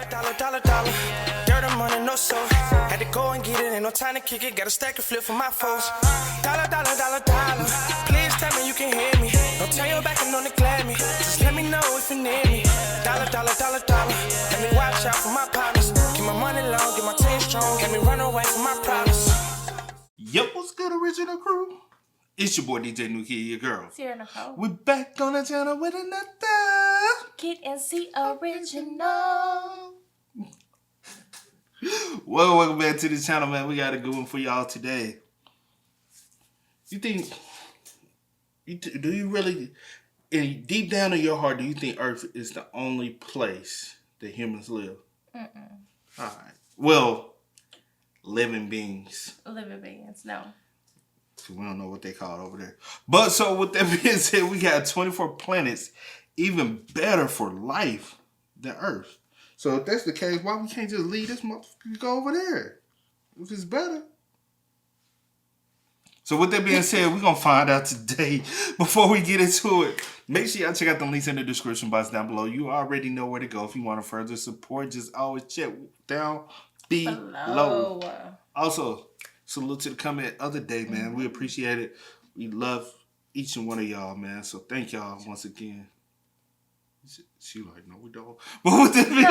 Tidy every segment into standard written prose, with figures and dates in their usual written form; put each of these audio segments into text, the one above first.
Dollar. Dirt and money, no soul. Had to go and get it, ain't no time to kick it. Got a stack and flip for my foes. Dollar. Please tell me you can hear me. Don't turn your back and don't neglect me. Just let me know if you need me. Dollar. Let me watch out for my partners. Keep my money long, get my team strong. Let me run away from my problems. Yep, what's good, original crew? It's your boy DJ New Kid, your girl. Sierra Nicole. We're back on the channel with another Kid and C original. Welcome back to the channel, man. We got a good one for y'all today. Do you really, deep down in your heart, do you think Earth is the only place that humans live? Mm-mm. All right. Well, living beings. Living beings, no. So we don't know what they call it over there. But so with that being said, we got 24 planets even better for life than Earth. So if that's the case, why we can't just leave this motherfucker go over there? If it's better. So with that being said, we're going to find out today. Before we get into it, make sure y'all check out the links in the description box down below. You already know where to go if you want to further support. Just always check down below. Also, salute to the comment of the day, man. We appreciate it. We love each and one of y'all, man. So thank y'all once again. She like, no, we don't. But with that being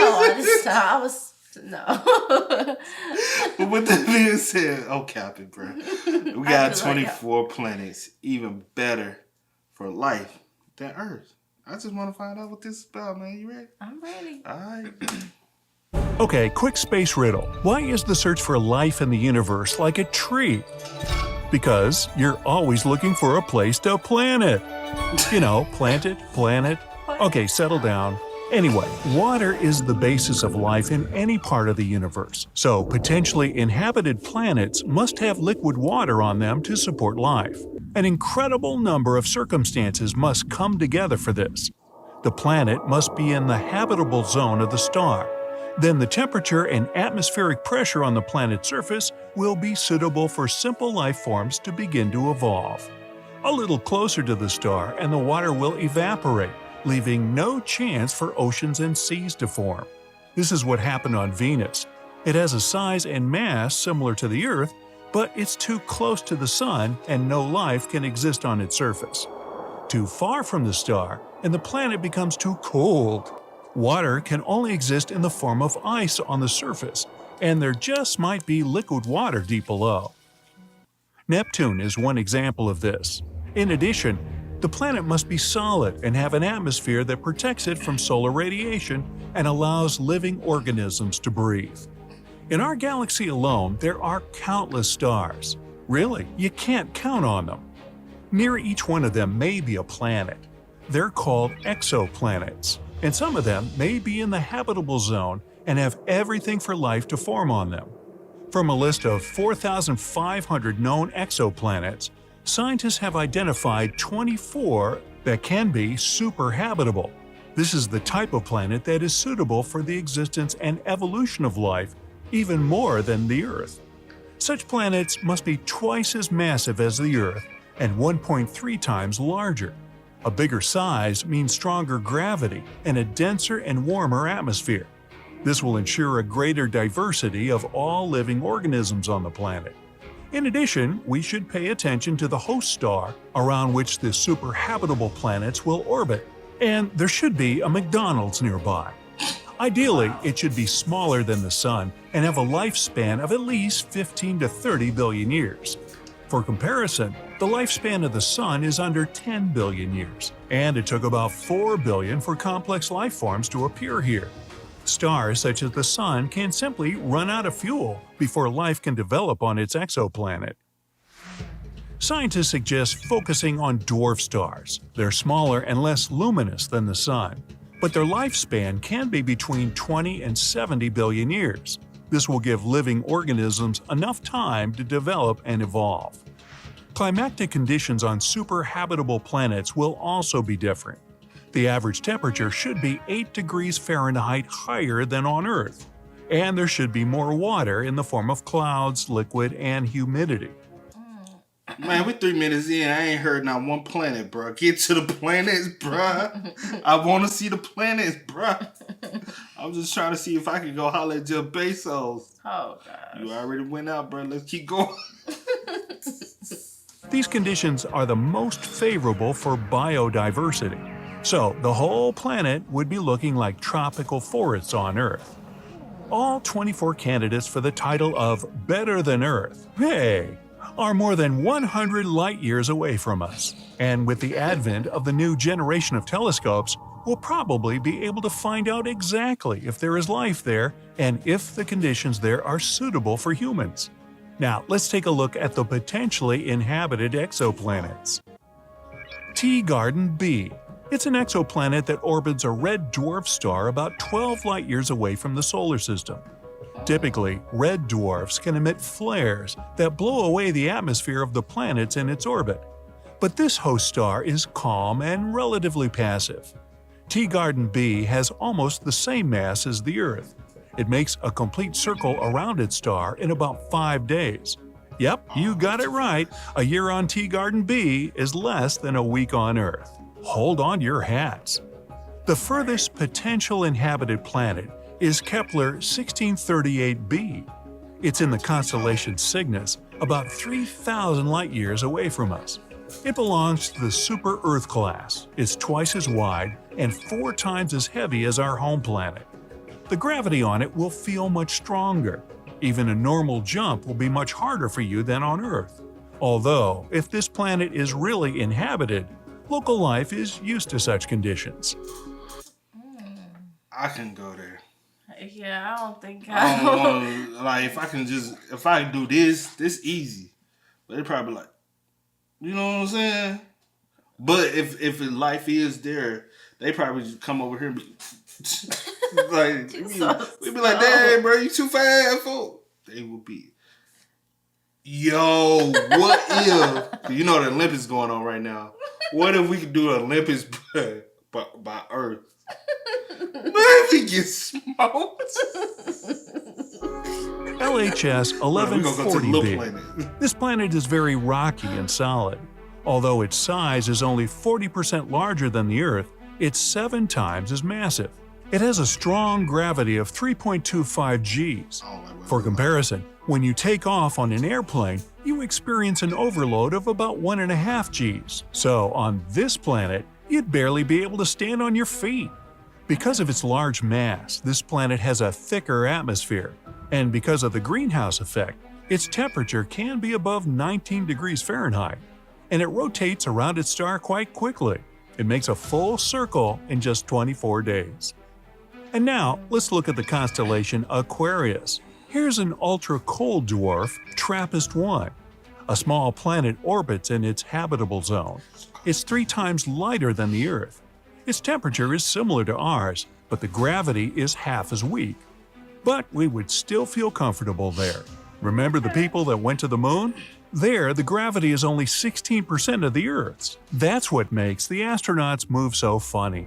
But with that being said, oh, Captain, bro. We got 24 planets, even better for life than Earth. I just want to find out what this is about, man. You ready? I'm ready. All right. Okay, quick space riddle. Why is the search for life in the universe like a tree? Because you're always looking for a place to plant it. You know, plant it. Okay, settle down. Anyway, water is the basis of life in any part of the universe. So, potentially inhabited planets must have liquid water on them to support life. An incredible number of circumstances must come together for this. The planet must be in the habitable zone of the star. Then the temperature and atmospheric pressure on the planet's surface will be suitable for simple life forms to begin to evolve. A little closer to the star and the water will evaporate, leaving no chance for oceans and seas to form. This is what happened on Venus. It has a size and mass similar to the Earth, but it's too close to the Sun and no life can exist on its surface. Too far from the star, and the planet becomes too cold. Water can only exist in the form of ice on the surface, and there just might be liquid water deep below. Neptune is one example of this. In addition, the planet must be solid and have an atmosphere that protects it from solar radiation and allows living organisms to breathe. In our galaxy alone, there are countless stars. Really, you can't count on them. Near each one of them may be a planet. They're called exoplanets, and some of them may be in the habitable zone and have everything for life to form on them. From a list of 4,500 known exoplanets, scientists have identified 24 that can be superhabitable. This is the type of planet that is suitable for the existence and evolution of life, even more than the Earth. Such planets must be twice as massive as the Earth and 1.3 times larger. A bigger size means stronger gravity and a denser and warmer atmosphere. This will ensure a greater diversity of all living organisms on the planet. In addition, we should pay attention to the host star around which the superhabitable planets will orbit, and there should be a McDonald's nearby. Ideally, it should be smaller than the Sun and have a lifespan of at least 15 to 30 billion years. For comparison, the lifespan of the Sun is under 10 billion years, and it took about 4 billion for complex life forms to appear here. Stars such as the Sun can simply run out of fuel before life can develop on its exoplanet. Scientists suggest focusing on dwarf stars. They're smaller and less luminous than the Sun, but their lifespan can be between 20 and 70 billion years. This will give living organisms enough time to develop and evolve. Climatic conditions on superhabitable planets will also be different. The average temperature should be 8 degrees Fahrenheit higher than on Earth, and there should be more water in the form of clouds, liquid, and humidity. Man, we 3 minutes in. I ain't heard not one planet, bro. Get to the planets, bro. I want to see the planets, bro. I'm just trying to see if I can go holler at Jeff Bezos. Oh, gosh. You already went out, bro. Let's keep going. These conditions are the most favorable for biodiversity. So the whole planet would be looking like tropical forests on Earth. All 24 candidates for the title of Better Than Earth, hey, are more than 100 light years away from us. And with the advent of the new generation of telescopes, we'll probably be able to find out exactly if there is life there and if the conditions there are suitable for humans. Now, let's take a look at the potentially inhabited exoplanets. T-Garden b. It's an exoplanet that orbits a red dwarf star about 12 light-years away from the solar system. Typically, red dwarfs can emit flares that blow away the atmosphere of the planets in its orbit. But this host star is calm and relatively passive. T-Garden b has almost the same mass as the Earth. It makes a complete circle around its star in about 5 days. Yep, you got it right. A year on T-Garden b is less than a week on Earth. Hold on your hats. The furthest potential inhabited planet is Kepler 1638b. It's in the constellation Cygnus, about 3,000 light-years away from us. It belongs to the Super-Earth class. It's twice as wide and 4 times as heavy as our home planet. The gravity on it will feel much stronger. Even a normal jump will be much harder for you than on Earth. Although, if this planet is really inhabited, local life is used to such conditions. I can go there. Yeah, I don't think I don't know, like, if I do this easy. But they probably like, you know what I'm saying? But if life is there, they probably just come over here and be like, we'd be like, "Dang, bro, you too fast, fool." They will be, yo, what if, you know the Olympics going on right now. What if we could do an Olympics by Earth? Man, we get smoked. LHS 1140b. This planet is very rocky and solid. Although its size is only 40% larger than the Earth, it's 7 times as massive. It has a strong gravity of 3.25 Gs. For comparison, when you take off on an airplane, you experience an overload of about 1.5 Gs. So on this planet, you'd barely be able to stand on your feet. Because of its large mass, this planet has a thicker atmosphere. And because of the greenhouse effect, its temperature can be above 19 degrees Fahrenheit. And it rotates around its star quite quickly. It makes a full circle in just 24 days. And now, let's look at the constellation Aquarius. Here's an ultra-cold dwarf, TRAPPIST-1. A small planet orbits in its habitable zone. It's 3 times lighter than the Earth. Its temperature is similar to ours, but the gravity is half as weak. But we would still feel comfortable there. Remember the people that went to the moon? There, the gravity is only 16% of the Earth's. That's what makes the astronauts move so funny.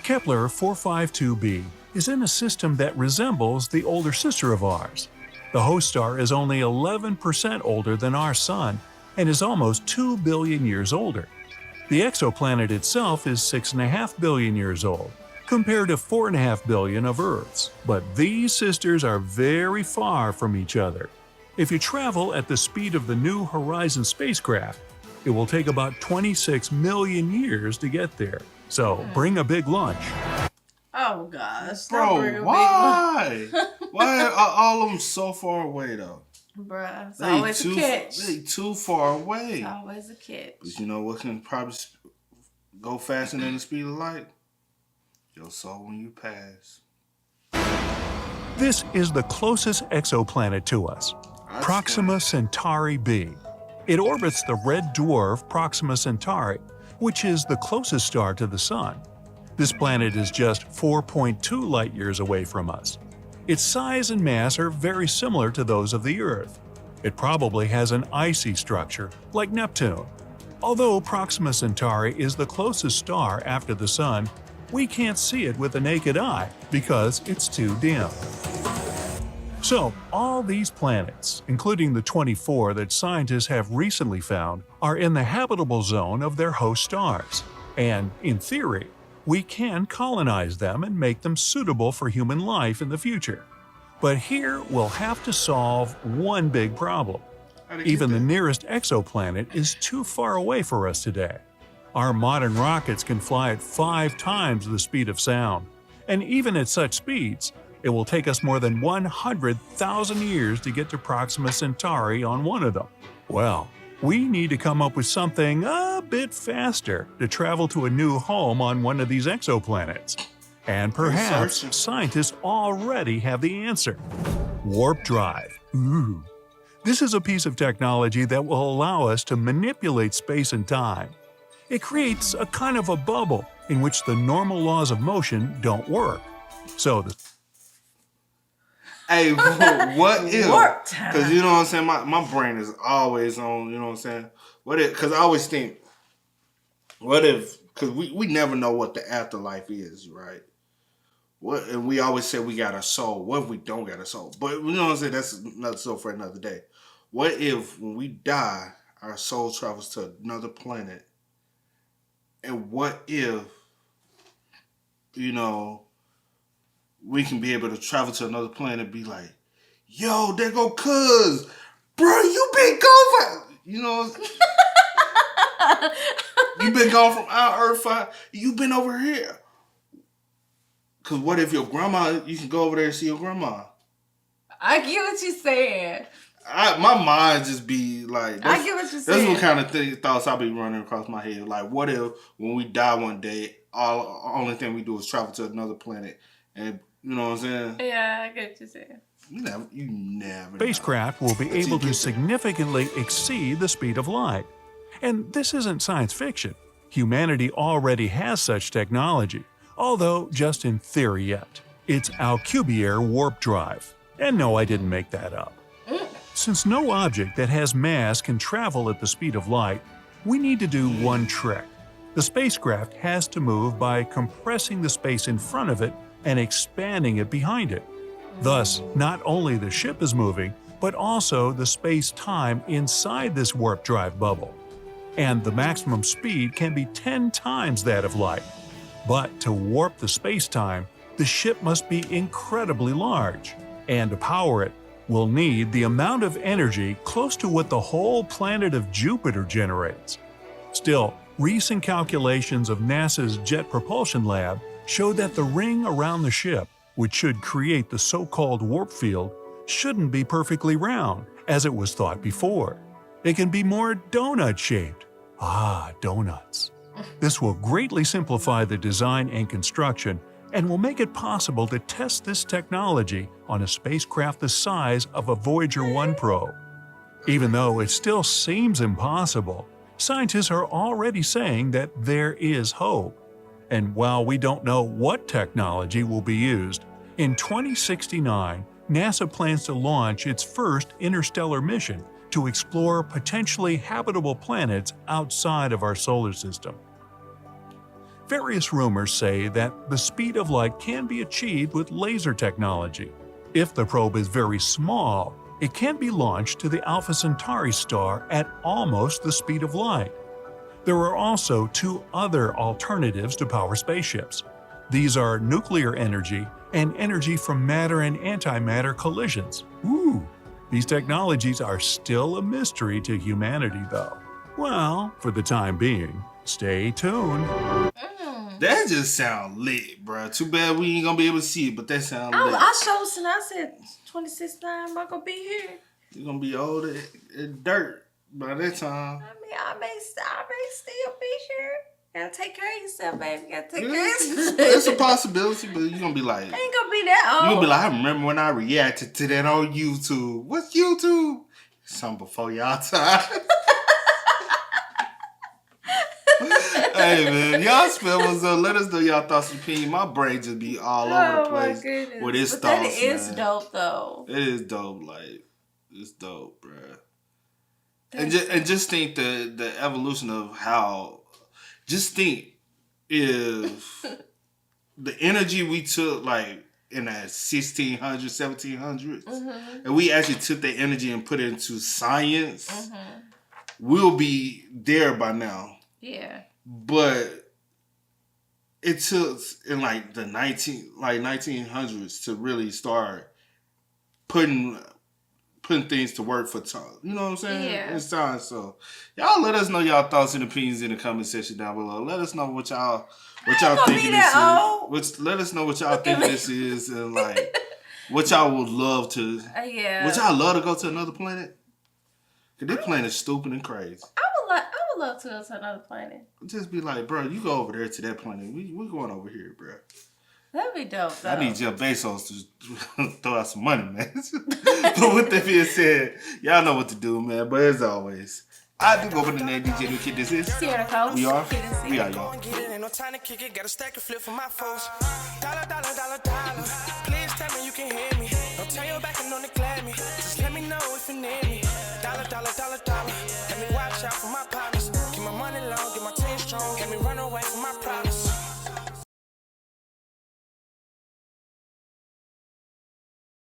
Kepler 452b is in a system that resembles the older sister of ours. The host star is only 11% older than our Sun and is almost 2 billion years older. The exoplanet itself is 6.5 billion years old, compared to 4.5 billion of Earth's. But these sisters are very far from each other. If you travel at the speed of the New Horizons spacecraft, it will take about 26 million years to get there. So bring a big lunch. Oh, gosh. Bro, why? Why are all of them so far away, though? Bruh, it's always a catch. They too far away. It's always a catch. But you know what can probably go faster than the speed of light? Your soul when you pass. This is the closest exoplanet to us, Proxima Centauri b. It orbits the red dwarf Proxima Centauri, which is the closest star to the Sun. This planet is just 4.2 light-years away from us. Its size and mass are very similar to those of the Earth. It probably has an icy structure, like Neptune. Although Proxima Centauri is the closest star after the Sun, we can't see it with the naked eye because it's too dim. So, all these planets, including the 24 that scientists have recently found, are in the habitable zone of their host stars. And, in theory, we can colonize them and make them suitable for human life in the future. But here we'll have to solve one big problem. Even the nearest exoplanet is too far away for us today. Our modern rockets can fly at 5 times the speed of sound. And even at such speeds, it will take us more than 100,000 years to get to Proxima Centauri on one of them. Well, we need to come up with something a bit faster to travel to a new home on one of these exoplanets. And perhaps scientists already have the answer. Warp drive. Ooh. This is a piece of technology that will allow us to manipulate space and time. It creates a kind of a bubble in which the normal laws of motion don't work. So Hey, what if? Warp time. Because you know what I'm saying? My brain is always on, you know what I'm saying? What if? Because I always think, what if? Because we never know what the afterlife is, right? What, and we always say we got a soul. What if we don't got a soul? But you know what I'm saying? That's another soul for another day. What if when we die, our soul travels to another planet? And what if, you know, we can be able to travel to another planet and be like, yo, there go cuz. Bro, you been gone for, you know, you been gone from our Earth, you been over here. Because what if your grandma, you can go over there and see your grandma. I get what you're saying. My mind just be like, I get what you're saying. That's what kind of thoughts I be running across my head. Like, what if when we die one day, only thing we do is travel to another planet, and you know what I'm saying? Yeah, I get what you're saying. You never. Spacecraft will be able to significantly exceed the speed of light. And this isn't science fiction. Humanity already has such technology, although just in theory yet. It's Alcubierre warp drive. And no, I didn't make that up. Since no object that has mass can travel at the speed of light, we need to do one trick. The spacecraft has to move by compressing the space in front of it and expanding it behind it. Thus, not only the ship is moving, but also the space-time inside this warp drive bubble. And the maximum speed can be 10 times that of light. But to warp the space-time, the ship must be incredibly large. And to power it, we'll need the amount of energy close to what the whole planet of Jupiter generates. Still, recent calculations of NASA's Jet Propulsion Lab show that the ring around the ship, which should create the so-called warp field, shouldn't be perfectly round, as it was thought before. It can be more donut-shaped. Ah, donuts. This will greatly simplify the design and construction and will make it possible to test this technology on a spacecraft the size of a Voyager 1 probe. Even though it still seems impossible, scientists are already saying that there is hope. And while we don't know what technology will be used, in 2069, NASA plans to launch its first interstellar mission to explore potentially habitable planets outside of our solar system. Various rumors say that the speed of light can be achieved with laser technology. If the probe is very small, it can be launched to the Alpha Centauri star at almost the speed of light. There are also 2 other alternatives to power spaceships. These are nuclear energy and energy from matter and antimatter collisions. Ooh, these technologies are still a mystery to humanity though. Well, for the time being, stay tuned. That just sound lit, bro. Too bad we ain't gonna be able to see it, but that sound lit. I showed and I said 26 I'm not gonna be here. You're gonna be old and dirt by that time. I mean, I may still be here. Gotta take care of yourself, baby. Gotta take care of yourself. It's a possibility, but you're gonna be like, I ain't gonna be that old. you're gonna be like, I remember when I reacted to that on YouTube. What's YouTube? Something before y'all time. Hey man, y'all spell what's up. Let us know y'all thoughts and opinions. My brain just be all over the place with its thoughts. That is dope though. It is dope, like it's dope, bruh. And just think the evolution of how. Just think if the energy we took, like in the 1600s, 1700s, and we actually took that energy and put it into science, we'll be there by now. Yeah. But it took in like the 1900s to really start putting things to work for time. You know what I'm saying? Yeah. It's time. So y'all let us know y'all thoughts and opinions in the comment section down below. Let us know what y'all thinking this is. Let us know what y'all think this is, and like what y'all would love to. Yeah. Would y'all love to go to another planet? Cause this planet is stupid and crazy. I would love to go to another planet. Just be like, bro, you go over there to that planet. We going over here, bro. That'd be dope, though. I need Jeff Bezos to throw out some money, man. But with that being said, y'all know what to do, man. But as always, I do go by the name DJ New Kid. This is Sierra Coast. We are, Kid and C. we are, y'all. Go and get it, ain't no time to kick it. Gotta stack a flip for my folks. Dollar, dollar, dollar, dollar.